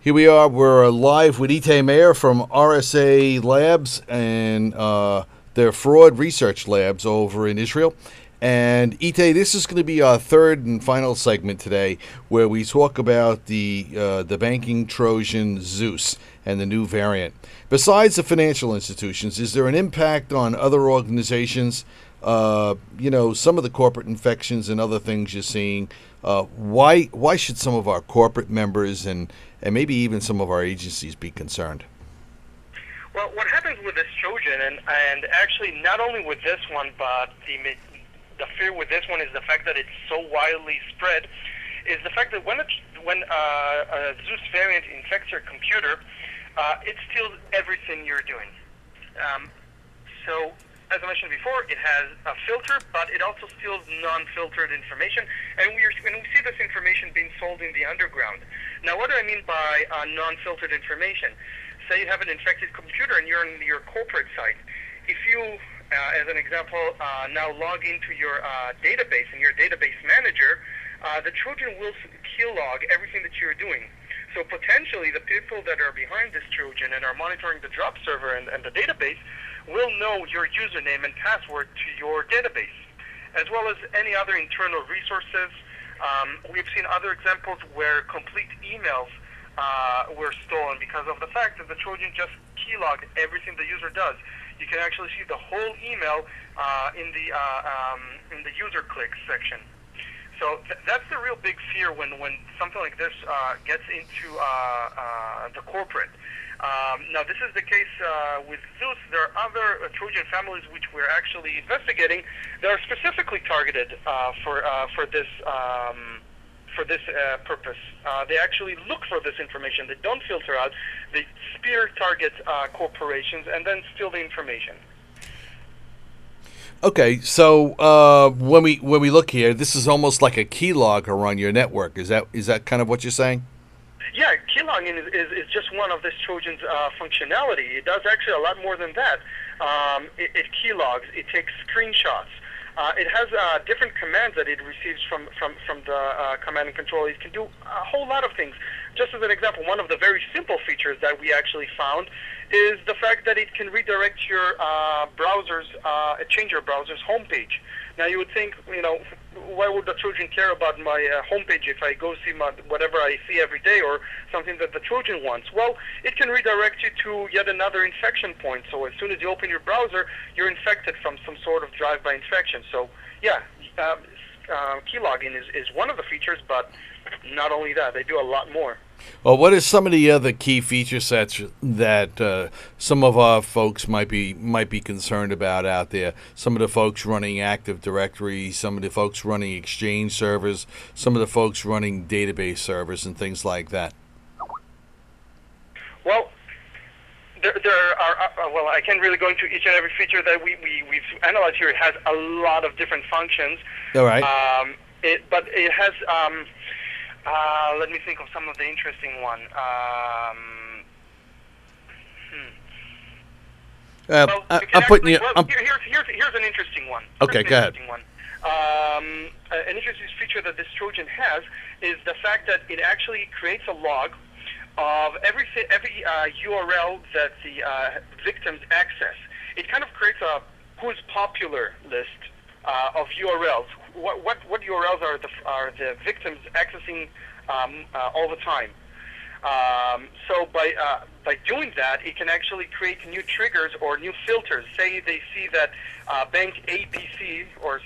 Here we are. We're live with Etay Maor from RSA Labs and their fraud research labs over in Israel. And Etay, this is going to be our third and final segment today, where we talk about the banking Trojan Zeus and the new variant. Besides the financial institutions, is there an impact on other organizations? Some of the corporate infections and other things you're seeing. Why should some of our corporate members and maybe even some of our agencies be concerned? Well, what happens with this Trojan, and actually not only with this one, but the fear with this one is the fact that it's so widely spread, is the fact that when a Zeus variant infects your computer, it steals everything you're doing. So, as I mentioned before, it has a filter, but it also steals non-filtered information, and we see this information being sold in the underground. Now, what do I mean by non-filtered information? Say you have an infected computer and you're on your corporate site. If you, as an example, now log into your database and your database manager, the Trojan will keylog everything that you're doing. So potentially the people that are behind this Trojan and are monitoring the drop server and the database will know your username and password to your database, as well as any other internal resources. We've seen other examples where complete emails were stolen because of the fact that the Trojan just keylogged everything the user does. You can actually see the whole email in the user clicks section. So that's the real big fear when something like this gets into the corporate. Now, this is the case with Zeus. There are other Trojan families which we're actually investigating that are specifically targeted for this purpose. They actually look for this information. They don't filter out. They spear target corporations and then steal the information. Okay, so when we look here, this is almost like a keylogger on your network. Is that kind of what you're saying? Yeah, keylogging is just one of this Trojan's functionality. It does actually a lot more than that. It keylogs. It takes screenshots. It has different commands that it receives from the command and control. It can do a whole lot of things. Just as an example, one of the very simple features that we actually found is the fact that it can redirect your change your browser's homepage. Now, you would think, why would the Trojan care about my homepage if I go see whatever I see every day or something that the Trojan wants? Well, it can redirect you to yet another infection point. So as soon as you open your browser, you're infected from some sort of drive-by infection. So, yeah, keylogging is one of the features, but not only that, they do a lot more. Well, what are some of the other key feature sets that some of our folks might be concerned about out there? Some of the folks running Active Directory, some of the folks running Exchange servers, some of the folks running database servers, and things like that. Well, there are. Well, I can't really go into each and every feature that we've analyzed here. It has a lot of different functions. All right. But it has. Let me think of some of the interesting one. I'm putting you. Here's an interesting one. Okay, go ahead. An interesting feature that this Trojan has is the fact that it actually creates a log of every URL that the victims access. It kind of creates a who's popular list of URLs. What URLs are the victims accessing all the time? So by doing that, it can actually create new triggers or new filters. Say they see that bank ABC or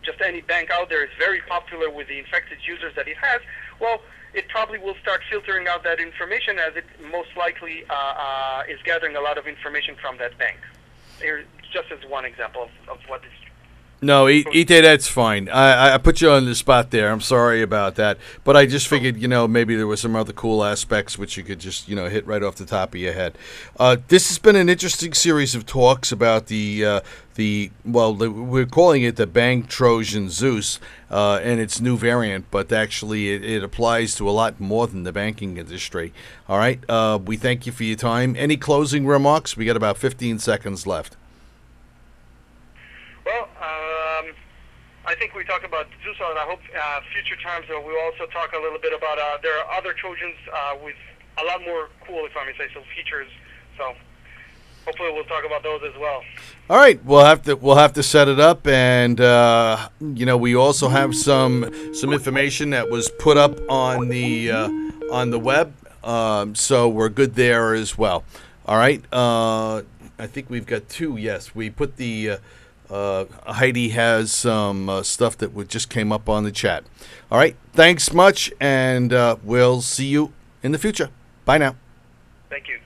just any bank out there is very popular with the infected users that it has. Well, it probably will start filtering out that information, as it most likely is gathering a lot of information from that bank. Just as one example of what this. No, Etay, that's fine. I put you on the spot there. I'm sorry about that. But I just figured, maybe there were some other cool aspects which you could just, hit right off the top of your head. This has been an interesting series of talks about we're calling it the Bank Trojan Zeus and its new variant, but actually it applies to a lot more than the banking industry. All right. We thank you for your time. Any closing remarks? We got about 15 seconds left. Well, I think we talked about Zeus, and I hope future times we'll also talk a little bit about there are other Trojans with a lot more cool, if I may say so, features. So hopefully we'll talk about those as well. All right, we'll have to set it up, and we also have some information that was put up on the web, so we're good there as well. All right, I think we've got two. Yes, we put the Heidi has some stuff that just came up on the chat. All right, thanks much, and we'll see you in the future. Bye now. Thank you.